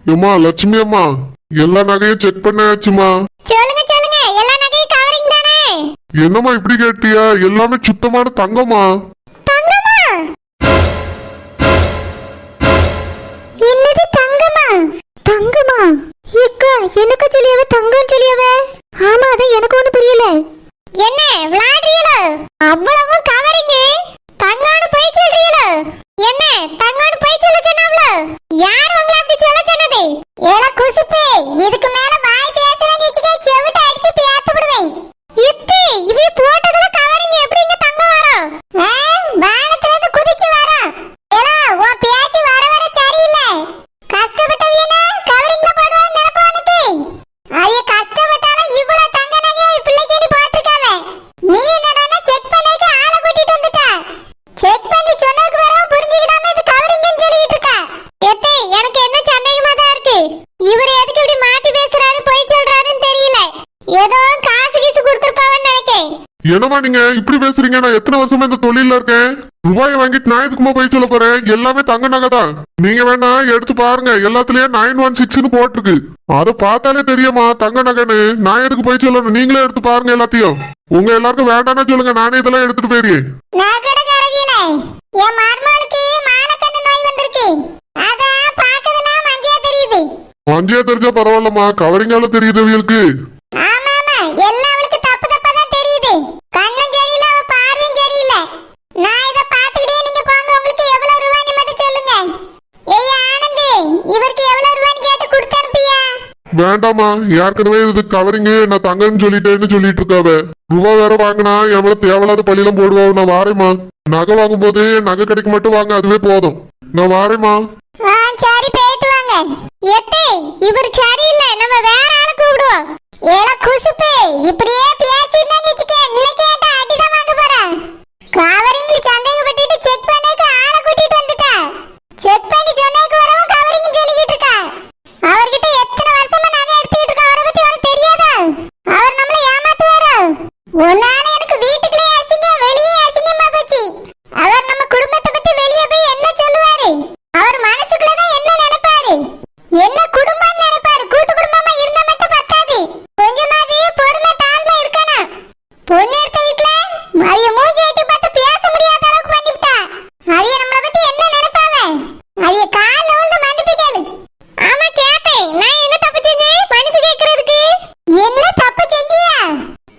ஏமா லட்சுமி அம்மா, எல்லா நகையும் செக் பண்ணியாச்சுமா. சொல்லுங்க சொல்லுங்க, எல்லா நகையும் கவரிங் தானே? என்னம்மா இப்படி கேட்டியா? எல்லாமே சுத்தமான தங்கம்மா. தங்கமா? என்னது தங்கமா? தங்கமா? ஏக்கா எனக்கு சொல்லியவே தங்கம் சொல்லியவே. ஆமா, அது எனக்கு ஒண்ணு புரியல. என்ன விளையாடுறீங்களோ? அவ்வளவு கவரிங் தங்கானு போய் சொல்றீங்களோ? என்ன தங்கானு போய் சொல்ல சொன்னாவளோ? யார் உங்களை அப்படி சொல்ல சொன்னது? ஏல குசுப்பு, இதுக்கு மேல வாய் பேசறேன்னு வெச்சுக்க செவிட்ட அடிச்சு பேத்து விடுவேன். இத்தி இவே போட்டதுல கவரிங் எப்படிங்க தங்கம் வரும்? வானத்துல இருந்து குதிச்சு வரும். ஏல உன் பேச்சு வர வர சரியில்லை. கஷ்டப்பட்டவீனா கவரிங்ல போடுவான்னு நினைப்பா உனக்கு? அவிய கஷ்டப்பட்டாலும் இவ்வளவு தங்க நகையை பிள்ளைக்கு போட்டிருக்காவ. நீ என்னடான்னா செக் பண்ணிட்டு ஆளை கூட்டிட்டு வந்துட்ட. செக் பண்ணி சொன்னதுக்கு வர புரிஞ்சுக்கிடாம இது கவரிங்னு சொல்லிட்டு இருக்க. எத்தே எனக்கு என்ன சந்தேகமா தான் இருக்கு. இவர் எதுக்கு இப்படி மாத்தி பேசுறாரு, போய் சொல்றாருன்னு தெரியல. ஏதோ காசு கீசு கொடுத்துருப்பாவன்னு நினைக்கேன். என்னம்மா நீங்க இப்படி பேசுறீங்க? நான் எத்தனை வருஷமா இந்த தொழில இருக்கேன். ரூபாய் வாங்கிட்டு நான் எதுக்குமா போய் சொல்ல போறேன்? எல்லாமே தங்க நகை தான். நீங்க வேணா எடுத்து பாருங்க, எல்லாத்துலயும் 916 போட்டிருக்கு. அதை பார்த்தாலே தெரியுமா தங்க நகைன்னு. நான் எதுக்கு போய் சொல்லணும்? நீங்களே எடுத்து பாருங்க எல்லாத்தையும். உங்க எல்லாருக்கும் வேண்டாம்னா சொல்லுங்க, நானே இதெல்லாம் எடுத்துட்டு போயிருக்கேன். என் மருமகளுக்கு மாலக்கண்ணு நோய் வந்திருக்கு. அத பாக்கதெல்லாம் மஞ்சள் தெரியுது. மஞ்சள் தெரிஞ்சா பரவாயில்லம்மா, கவரிங்கால தெரியுது அவங்களுக்கு. ஆமா ஆமா, எல்லாம் அவளுக்கு தப்பு தப்பா தான் தெரியுது. கண்ணும் சரியில்லை, அவ பார்வையும் சரியில்லை. நான் இத பாத்துக்கிட்டே நீங்க போங்க. உங்களுக்கு எவ்வளவு ரூபாய்னு மட்டும் சொல்லுங்க. ஏய் ஆனந்த், இவருக்கு எவ்வளவு ரூபாய்னு கேட்டு கொடுத்து அனுப்பியா? வேண்டாமா, ஏற்கனவே இது கவரிங் நான் தங்கன்னு சொல்லிட்டேன்னு சொல்லிட்டு இருக்காவ. ரூபா வேற வாங்கினா எவ்வளவு தேவையில்லாத பள்ளியெல்லாம் போடுவா. நான் வாரேம்மா. நகை வாங்கும் போது நகை கடைக்கு மட்டும் வாங்க, அதுவே போதும். நான் வாரேம்மா. சரி போயிட்டு வாங்க. எத்தே இவர் சரியில்லை, நம்ம வேற ஆளை கூப்பிடுவோம். ஏல குசுப்பு, இப்படியே பேசினா நிச்சுக்க இன்னைக்கு ஏட்ட அடிதான் வாங்க போறேன். கவரிங்ல சந்தேகப்பட்டுட்டு செக் பண்ணேக்கு ஆளை கூட்டிட்டு வந்துட்டா. செக் பண்ணி சொன்னேக்கு வரவும் கவரிங் சொல்லிக்கிட்டு இருக்கா. அவர்கிட்ட எத்தனை வருஷமா நகை எடுத்துக்கிட்டு இருக்கா, அவரை பத்தி அவருக்கு தெரியாதா? அவர் நம்மள ஏமாத்துவாரா? ஒன்னால எனக்கு வீட்டுக்குள்ளே அசிங்கம், வெளியே அசிங்கமா போச்சு. அவர் நம்ம குடும்பத்தை பத்தி வெளியே போய் என்ன சொல்லுவாரு? அவர் மனசுக்குள்ளதான் என்ன நினைப்பாரு? என்ன குடும்பம்னு நினைப்பாரு? கூட்டு குடும்பமா இருந்தா மட்டும் பத்தாது, கொஞ்சமாவது பொறுமை தாழ்மை இருக்கணும். பொண்ணு எடுத்த வீட்டுல அவிய மூஞ்சி எட்டி பார்த்து பேச முடியாத அளவுக்கு பண்ணிவிட்டா. அவிய நம்மள பத்தி என்ன நினைப்பாவ? அவிய கால்ல விழுந்து மன்னிப்பு கேளு. ஆமா கேப்பேன். நான் என்ன தப்பு செஞ்சேன் மன்னிப்பு கேக்குறதுக்கு? என்ன தப்பு செஞ்சியா?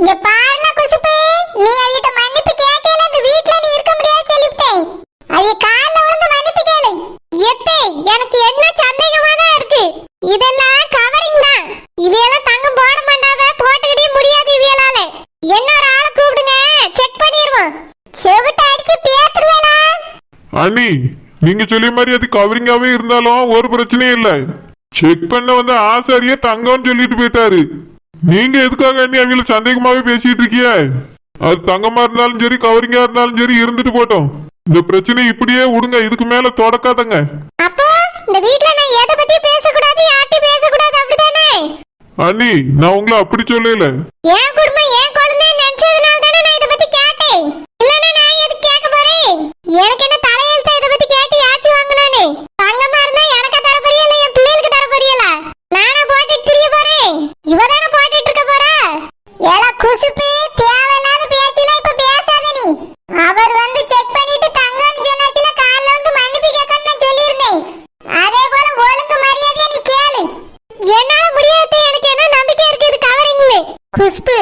இங்க பாருல குசுப்பு, நீ அவியிட்ட மன்னிப்பு கேட்கல இந்த வீட்ல நீ இருக்க முடியாது சொல்லிவிட்டேன். அவிய கால்ல விழுந்து மன்னிப்பு கேளு. எத்தே எனக்கு என்ன சந்தேகமா தான் இருக்கு. இதெல்லாம் கவரிங் தான். இவையெல்லாம் தங்கம் போட மாட்டாவ, போட்டுக்கிட்டே முடியாது இவையலால. இன்னொரு ஆளை கூப்பிடுங்க, செக் பண்ணிடுவோம். செவிட்ட அடிச்சு பேத்துருவேலா? அண்ணி, நீங்க சொல்லிய மாதிரி அது கவரிங்காவே இருந்தாலும் ஒரு பிரச்சனையும் இல்ல. செக் பண்ண வந்து ஆசாரியே தங்கம்னு சொல்லிட்டு போயிட்டாரு. நீங்க எதுக்காக அண்ணி அவங்கள சந்தேகமாவே பேசிட்டு இருக்கிய? அது தங்கமா இருந்தாலும் சரி கவரிங்கா இருந்தாலும் சரி இருந்துட்டு போட்டோம். இந்த பிரச்சனை இப்படியே விடுங்க, இதுக்கு மேல தொடக்காதங்க. அப்போ இந்த வீட்ல நான் எதை பத்தி பேசக்கூடாது, யார்கிட்ட பேசக்கூடாது அப்படிதானே? அண்ணி, நான் உங்களை அப்படி சொல்லல. என் குடும்பம் என் குழந்தை நினைச்சதுனால தானே நான் இதை பத்தி கேட்டேன். இல்லன்னா நான் எதுக்கு கேட்க போறேன்? எனக்கு என்ன தலையெழுத்த இதை பத்தி கேட்டு யாச்சு வாங்கணும்னு? தங்கமா இருந்தா எனக்கு தர போறியல, என் பிள்ளைகளுக்கு தர போறியல? நானா போட்டுட்டு திரிய போறேன்? இவதானே போட்டுட்டு இருக்க போறா? ஏல குசுப்பு, தேவையில்லாத பேச்செல்லாம் இப்ப பேசாத நீ. அவர் வந்து செக் பண்ணிட்டு தங்கன்னு சொன்னாச்சுன்னா கால்ல வந்து மன்னிப்பு கேட்கணும்னு நான் சொல்லியிருந்தேன். அதே போல ஒழுங்கு மரியாதையா நீ கேளு. என்னால முடியாது, எனக்கு என்ன நம்பிக்கை இருக்கு இது கவரிங்ல. குசுப்பு,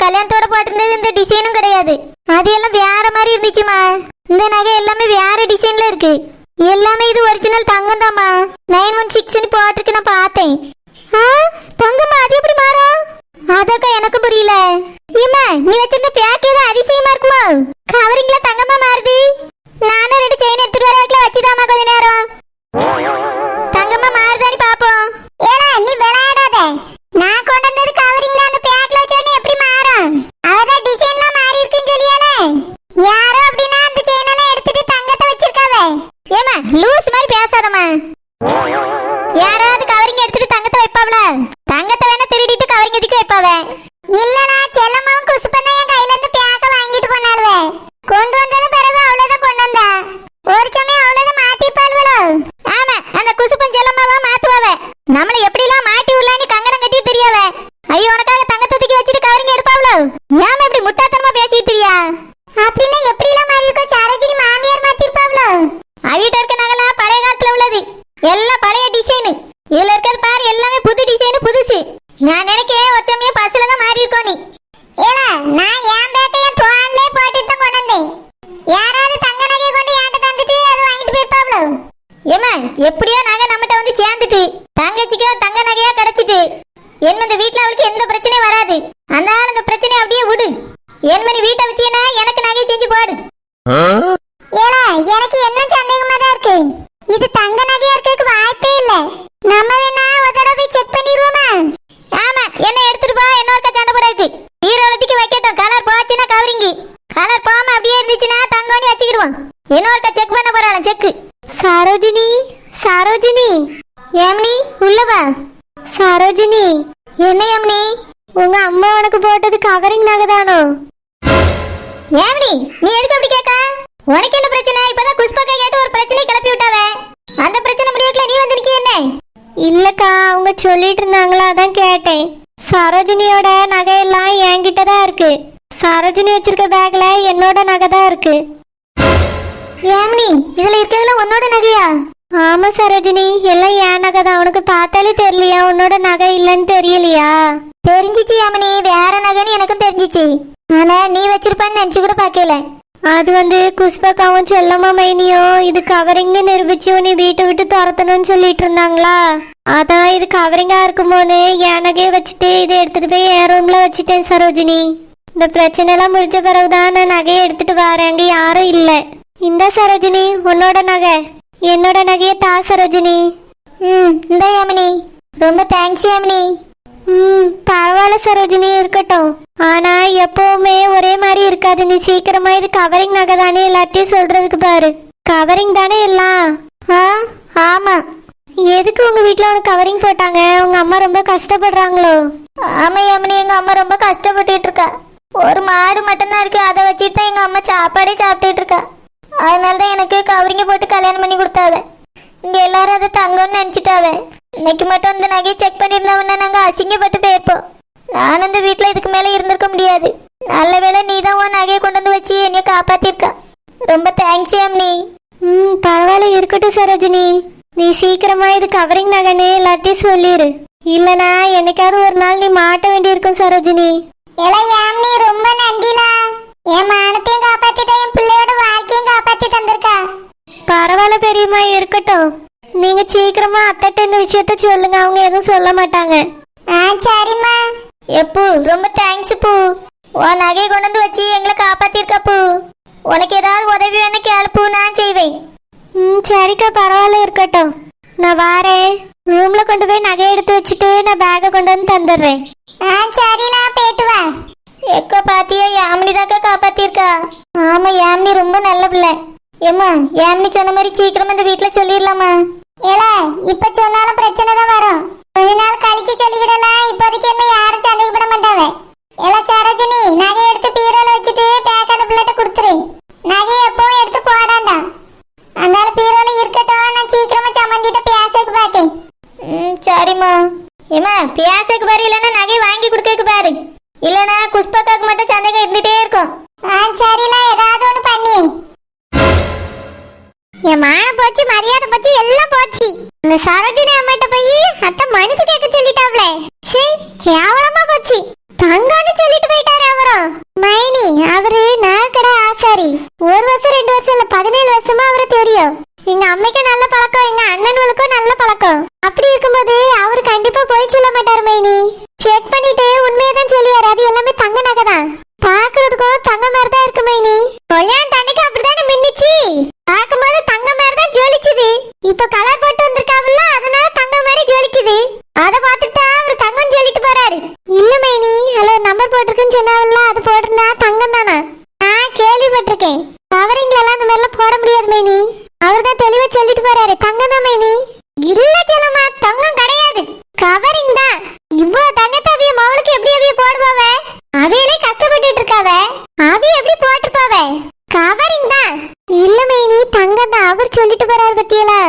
கல்யாணத்தோட போட்டிருந்தது இந்த டிசைனும் கிடையாது. அது எல்லாம் வேற மாதிரி இருந்துச்சுமா. இந்த நகை எல்லாமே வேற டிசைன்ல இருக்கு. எல்லாமே இது ஒரிஜினல் தங்கம் தாம்மா. 916 போட்டிருக்கு, நான் பார்த்தேன். தங்கம்மா அது எப்படி மாறும்? அதக்கா எனக்கும் புரியல. ஏமா நீ வச்சிருந்த பேக் ஏதோ அதிசயமா இருக்குமா? கவரிங்ல தங்கமா மாறுது. நானும் 2 செயின் எடுத்துட்டு வரதுல வச்சுதாமா கொஞ்ச நேரம். தங்கமா மாறுதான்னு பாப்போம். ஏலா நீ விளையாடாத. நான் கொண்டு வந்தது கவரிங்ல அந்த பேக்ல வச்சோனே எப்படி மாறும்? அவதான் டிசைன்லாம் மாறி இருக்குன்னு சொல்லியால. யாரோ அப்படினா அந்த செயின் எல்லாம் எடுத்துட்டு தங்கத்தை வச்சிருக்காவே. ஏமா லூஸ் மாதிரி பேசாதம்மா. யாராவது கவரிங் எடுத்துட்டு தங்கத்தை வைப்பாவல? தங்கத்தை வேணா திருடிட்டு கவரிங் எதுக்கு வைப்பாவே? இல்லடா செல்லம்மாவும் குசுப்பன் என் கையில இருந்து பேக்க வாங்கிட்டு போனாலுவே. கொண்டு வந்தது பிறகு அவ்வளவுதான் கொண்டு வந்தா. ஒரு சமயம் அவ்வளவுதான் மாத்திப்பாளுவளோ. ஆமா அந்த குசுப்பன் செல்லம்மாவா மாத்துவாவே. நம்மள எப்படிலாம் மாட்டி உள்ளான்னு கங்கணம் கட்டி தெரியாவே. ஐயோ உனக்காக தங்கத்தை தூக்கி வச்சிட்டு கவரிங் எடுப்பாவளோ. ஏமா இப்படி முட்டாத்தனமா பேசிட்டு தெரியா? அப்படின்னா எப்படிலாம் மாறி இருக்கோ சாரோஜினி மாமியார் மாத்திருப்பாவளோ. அவிட்ட இருக்க நகலாம் பழைய காலத்துல உள்ளது. எல்லாம் பழைய டிசைன். இதுல இருக்கிறது பாரு எல்லாமே புது டிசைன் புதுசு. நான் நினைக்கிறேன் ஒச்சமையா பஸ்ல தான் மாறி இருக்கோ நீ. ஏலா நான் என் பேக்கை என் தோல்லே போட்டுட்டு தான் கொண்டு வந்தேன். யாராவது தங்க நகை கொண்டு என்கிட்ட தந்துட்டு அதை வாங்கிட்டு போயிருப்பாவளோ. ஏமா எப்படியோ நகை நம்மகிட்ட வந்து சேர்ந்துட்டு தங்கச்சிக்கு தங்க நகையா கிடைச்சிட்டு என்ன இந்த வீட்டுல அவளுக்கு எந்த பிரச்சனையும் வராது. அந்த ஆள் அந்த பிரச்சனையை அப்படியே விடு. என் மணி வீட்டை வித்தியனா எனக்கு நகை செஞ்சு போடு. ஏலா எனக்கு என்ன சந்தேகமா தான் இருக்கு. இது தங்க நகையா இருக்கிறதுக்கு வாய்ப்பே இல்ல. நம்ம வேணா ஒரு தடவை போய் செக் பண்ணிடுவோமா? ஆமா என்ன எடுத்துட்டு போ. இன்னொருக்க சண்டை போடாது. ஈரோலத்துக்கு வைக்கட்டும். கலர் போச்சுன்னா கவரிங்கி. கலர் போகாம அப்படியே இருந்துச்சுன்னா தங்கம்னு வச்சுக்கிடுவோம். இன்னொருக்க செக் பண்ண போறாளாம் செக். சரோஜினி சரோஜினி ஏம்னி உள்ள வா. சரோஜினி என்ன ஏம்னி? உங்க அம்மா உனக்கு போட்டது கவரிங் நகை தானோ? ஏம்னி நீ எதுக்கு அப்படி கேட்க? உனக்கு என்ன பிரச்சனை? இப்பதான் குஷ்பக்கா கேட்டு ஒரு பிரச்சனை கிளப்பி விட்டாவே. அந்த பிரச்சனை முடியல நீ வந்து நிக்க என்ன? இல்லக்கா அவங்க சொல்லிட்டு இருந்தாங்களா அதான் கேட்டேன். சரோஜினியோட நகையெல்லாம் என்கிட்ட தான் இருக்கு. சரோஜினி வச்சிருக்க பேக்ல என்னோட நகை தான் இருக்கு. ஏம்னி இதுல இருக்கிறதுல உன்னோட நகையா? ஆமா சரோஜினி எல்லாம் என் நகை தான். உனக்கு பார்த்தாலே தெரியலையா உன்னோட நகை இல்லைன்னு தெரியலையா? தெரிஞ்சிச்சு யாமினி, வேற நகைன்னு எனக்கும் தெரிஞ்சிச்சு. ஆனா நீ வச்சிருப்பான்னு நினைச்சு கூட பாக்கல. அது வந்து குஷ்பக்காவும் செல்லம்மா மைனியும் இது கவரிங்னு நிரூபிச்சு நீ வீட்டை விட்டு துரத்தணும்னு சொல்லிட்டு இருந்தாங்களா. அதான் இது கவரிங்கா இருக்குமோன்னு என் நகையை வச்சுட்டு இதை எடுத்துட்டு போய் என் ரூம்ல வச்சுட்டேன் சரோஜினி. இந்த பிரச்சனை எல்லாம் முடிஞ்ச பிறகுதான் நான் நகையை எடுத்துட்டு வரேன். அங்க யாரும் இல்ல. இந்த சரோஜினி உன்னோட நகை. என்னோட நகையை தா சரோஜினி. இந்த யாமினி ரொம்ப தேங்க்ஸ் யாமினி. பரவாயில்ல சரோஜினி இருக்கட்டும். ஆனா எப்பவுமே ஒரே மாதிரி இருக்காது. நீ சீக்கிரமா இது கவரிங் நகை தானே எல்லாத்தையும் சொல்றதுக்கு பாரு. கவரிங் தானே எல்லாம்? ஆமா. எதுக்கு உங்க வீட்டுல உனக்கு கவரிங் போட்டாங்க? உங்க அம்மா ரொம்ப கஷ்டப்படுறாங்களோ? ஆமா யாமினி எங்க அம்மா ரொம்ப கஷ்டப்பட்டுட்டு இருக்கா. ஒரு மாடு மட்டும்தான் இருக்கு. அதை வச்சுட்டு தான் எங்க அம்மா சாப்பாடே சாப்பிட்டுட்டு இருக்கா. அதனாலதான் எனக்கு கவரிங்க போட்டு கல்யாணம் பண்ணி கொடுத்தாவே. இங்க எல்லாரும் அதை தங்கம்னு நினைச்சிட்டாவே. இன்னைக்கு மட்டும் அந்த நகையை செக் பண்ணிருந்தவன்னா நாங்க அசிங்கப்பட்டு போயிருப்போம். நானும் இந்த வீட்டுல இதுக்கு மேல இருந்திருக்க முடியாது. நல்ல வேளை நீ தான் உன் நகையை கொண்டு வந்து வச்சு என்னைய காப்பாத்திருக்கா. ரொம்ப தேங்க்ஸ் யாமினி. பரவாயில்ல இருக்கட்டும் சரோஜினி. நீ சீக்கிரமா இது கவரிங் நகைன்னு எல்லாத்தையும் சொல்லிடு. இல்லனா என்னைக்காவது ஒரு நாள் நீ மாட்ட வேண்டியிருக்கும் சரோஜினி. யாமினி ரொம்ப நன்றிலா. என் மானத்தையும் காப்பாத்திட்டா, என் பிள்ளையோட வாழ்க்கையும் காப்பாத்தி தந்திருக்கா. பரவாயில்ல பெரியம்மா இருக்கட்டும். நீங்க சீக்கிரமா அத்தைட்ட இந்த விஷயத்த சொல்லுங்க. அவங்க எதுவும் சொல்ல மாட்டாங்க. சரிம்மா. எப்பூ ரொம்ப தேங்க்ஸ் பூ. உன் நகையை கொண்டு வந்து வச்சு எங்களை காப்பாத்திருக்கா பூ. உனக்கு ஏதாவது உதவி வேணா கேளு, நான் செய்வேன். சரிக்கா பரவாயில்ல இருக்கட்டும். நான் வாரேன். ரூம்ல கொண்டு போய் நகையை எடுத்து வச்சுட்டு நான் பேக்கை கொண்டு வந்து தந்துடுறேன். சரிலா போயிட்டு வா. எக்கா பாத்தியா யாமினி தாக்கா காப்பாத்திருக்கா. ஆமா யாமினி ரொம்ப நல்ல பிள்ளை. ஏம்மா யாமினி சொன்ன மாதிரி சீக்கிரம் இந்த வீட்டுல சொல்லிடலாமா? இப்ப சொன்னாலும் பிரச்சனை தான் வரும். கொஞ்ச நாள் கழிச்சு சொல்லிக்கிடலாம். இப்போதைக்கு என்ன யாரும் சந்தேகப்பட மாட்டாங்க. சரோஜினி நகையை எடுத்து பீரோல வச்சுட்டு பேக் அந்த பிள்ளைகிட்ட கொடுத்துரு. நகையை எப்பவும் எடுத்து போடாண்டா. அதனால பீரோல இருக்கட்டும். நான் சீக்கிரமா சம்மந்திட்ட பேசக்கு பாக்கேன். சரிம்மா. ஏமா பேசக்கு பாரு, இல்லைன்னா நகை வாங்கி கொடுக்க பாரு. இல்லைன்னா குஷ்பக்காக்கு மட்டும் சந்தேகம் இருந்துட்டே இருக்கும். சரில ஏதாவது ஒண்ணு பண்ணி. என் மானம் போச்சு, மரியாதை போச்சு, எல்லாம் போச்சு. இந்த சரோஜினி அம்மாட்ட போய் அத்தை மன்னிப்பு கேட்க சொல்லிட்டாவ்ளே. சே கேவலமா போச்சு. தங்கன்னு சொல்லிட்டு போயிட்டாரு அவர். கவரிங் தான். இல்ல மைனி, தங்கம் தான். அவர் சொல்லிட்டு போறாரு பத்தியலா,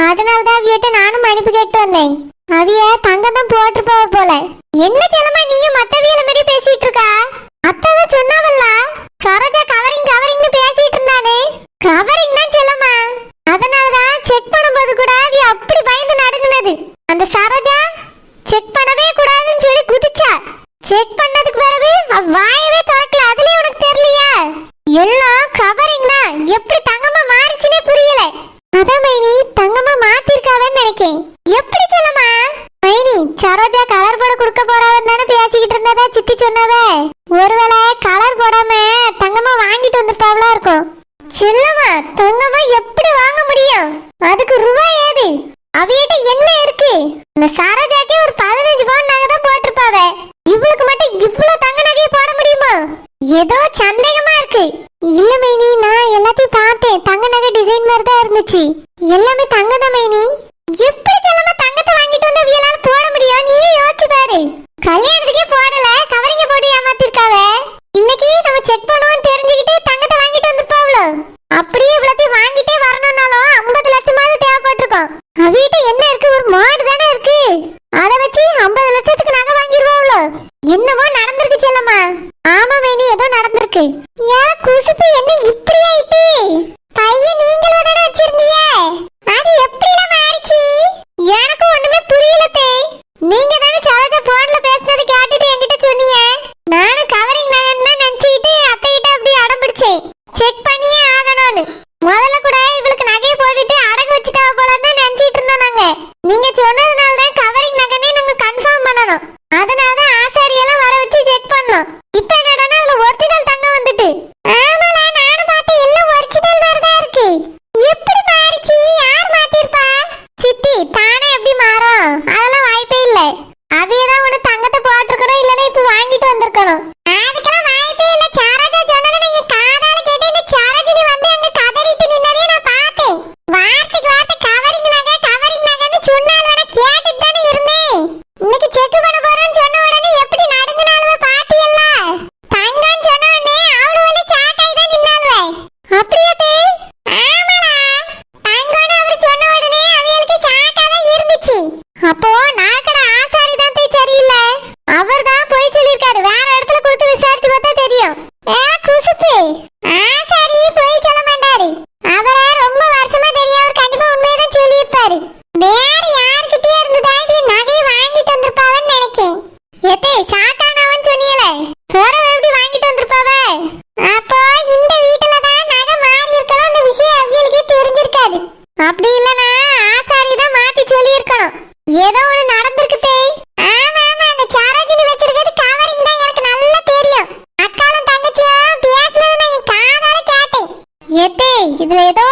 அதனாலதான் அவியிட்ட நானும் அனுப்பி கேட்டு வந்தேன். அவிய தங்கம் தான் போட்டிருப்பாவ போல. என்ன செல்லமா நீயும் மத்தவியல மாதிரி பேசிட்டு இருக்கா? அத்தான் சொன்னாவல்ல, சரோஜா கவரிங் கவரிங்னு பேசிட்டு இருந்தானே. கவரிங் தான் செல்லமா. அதனாலதான் செக் பண்ணும்போது கூட அவி அப்படி பயந்து நடுங்குனது. அந்த சரோஜா செக் பண்ணவே கூடாதுன்னு சொல்லி குதிச்சா. செக் பண்ணதுக்கு பிறகு வாயவே திறக்கல. அதுலயே உனக்கு தெரியலையா? எல்லாம் கவரிங் தான். எப்படி தங்கமா மாறிச்சுனே புரியல. அதான் மைனி, தங்கமா மாத்திருக்காவன்னு நினைக்கேன். எப்படி செல்லமா? மைனி, சரோஜா கலர் போட கொடுக்க போறாவன்னு தானே பேசிக்கிட்டு இருந்ததா சித்தி சொன்னாவே. ஒருவேளை கலர் போடாம தங்கமா வாங்கிட்டு வந்திருப்பாவளா இருக்கும். செல்லமா, தங்கமா எப்படி வாங்க முடியும்? அதுக்கு ரூபாய் ஏது? அவியிட்ட என்ன இருக்கு? இந்த சரோஜாக்கே ஒரு 15 பவுன் நகை தான் போட்டிருப்பாவே. இவளுக்கு மட்டும் இவ்வளவு தங்க நகையை போட முடியுமா? ஏதோ சந்தேகமா இருக்கு. இல்ல மைனி, நான் எல்லாத்தையும் பார்த்தேன். தங்க நகை டிசைன் மாதிரி தான் இருந்துச்சு. எல்லாமே தங்க தான் மைனி. எப்படி செல்லமா தங்கத்தை வாங்கிட்டு வந்து அவியலால போட முடியும்? நீயே யோசிச்சு பாரு. கல்யாணத்துக்கே போடல, கவரிங்க போட்டு ஏமாத்திருக்காவே. இன்னைக்கு நம்ம செக் பண்ணுவோம் தெரிஞ்சுக்கிட்டு தங்கத்தை வாங்கிட்டு வந்துருப்பாவளோ. அப்படியே இவ்வளத்தையும் வாங்கிட்டே வரணும்னாலும் 50 லட்சமாவது தேவைப்பட்டிருக்கும். அவிட்ட என்ன இருக்கு? ஒரு மாடு தானே இருக்கு. அதை வச்சு 50 லட்சத்துக்கு நகை வாங்கிடுவாவளோ. என்னமோ நடந்திருக்கு செல்லம்மா. ஆமா மைனி, ஏதோ நடந்திருக்கு. ஏன் குசுப்பு என்ன இப்படி ஆயிட்டு? பையன் நீங்களும் தானே வச்சிருந்தீங்க, அது எப்படிலாம் மாறிச்சு? எனக்கு ஒண்ணுமே புரியலத்தே. நீங்க தானே சரோஜா போன்ல பேசுனது கேட்டுட்டு என்கிட்ட சொன்னீங்க. நானும் கவரிங் நகைன்னு நினைச்சுக்கிட்டு அத்தைகிட்ட அப்படி அடம் பிடிச்சேன். செக் பண்ணியே ஆகணும்னு. முதல்ல கூட இவளுக்கு நகையை போட்டுட்டு அடகு வச்சுட்டா போலன்னு தான் நினைச்சிட்டு இருந்தோம் நாங்க. நீங்க சொன்னதுனால தான் கவரிங் நகைனே நாங்க கன்ஃபார்ம் பண்ணணும். அதனாலதான் ஆசாரியெல்லாம் வர வச்சு செக் பண்ணோம். இப்ப என்னடான்னா அதுல ஒரிஜினல் தங்கம் வந்துட்டு. ஆமால, நானும் பார்த்தேன். எல்லாம் ஒரிஜினல் மாதிரி தான் இருக்கு. எப்படி மாறிச்சு? யார் மாத்திருப்பா? சித்தி தானே எப்படி மாறும்? அதெல்லாம் வாய்ப்பே இல்ல. அவியதான் உன தங்கத்தை போட்டிருக்கணும், இல்லன்னா இப்ப வாங்கிட்டு வந்திருக்கணும். அதுக்கெல்லாம் வாய்ப்பே இல்ல. சரோஜா சொன்னதை நான் என் காதால கேட்டு இந்த சரோஜினி வந்து அங்க கதறிட்டு நின்னதே நான் பார்த்தேன். வார்த்தைக்கு வார்த்தை கவரிங் நகைன்னு சொன்னால் வேணா கேட்டுட்டு தானே இருந்தேன். இன்னைக்கு செக் பண்ண போறேன்னு சொன்ன உடனே எப்படி நடுங்குனாலுவ பாத்தியல்ல? தங்கன்னு சொன்ன உடனே அவளு வலி சாக்காய் தான் நின்னாலுவே. அப்படியே தே? ஆமாடா, தங்கன்னு அவர் சொன்ன உடனே அவியலுக்கு சாக்கா தான் இருந்துச்சு. அப்போ நாக்கட ஆசாரி தான் சரியில்லை. அவர் தான் போய் சொல்லிருக்காரு. வேற இடத்துல கொடுத்து விசாரிச்சு பார்த்தா தெரியும். குசுப்பு, ஆசாரி போய் சொல்ல மாட்டாரு. அவரை ரொம்ப வருஷமா தெரியும். அவர் கண்டிப்பா உண்மையதான் சொல்லியிருப்பாரு. வேற யாருக்கிட்டே இருந்துதா இப்படி நகையை வாங்கிட்டு வந்திருப்பாவன்னு நினைக்கேன். எத்தே சாக்கானவன் சொன்னியல, பிறகு எப்படி வாங்கிட்டு வந்திருப்பாவ? அப்போ இந்த வீட்டுல தான் நகை மாறி இருக்கலாம். அந்த விஷயம் அவியலுக்கே தெரிஞ்சிருக்காது. அப்படி இல்லனா ஆசாரி தான் மாத்தி சொல்லியிருக்கணும். ஏதோ ஒண்ணு நடந்திருக்குதே. ஆமா ஆமா, அந்த சரோஜினி வச்சிருக்கிறது கவரிங் தான். எனக்கு நல்லா தெரியும். அக்காலும் தங்கச்சியும் பேசுனது நான் என் காதால கேட்டேன். எத்தே இதுல ஏதோ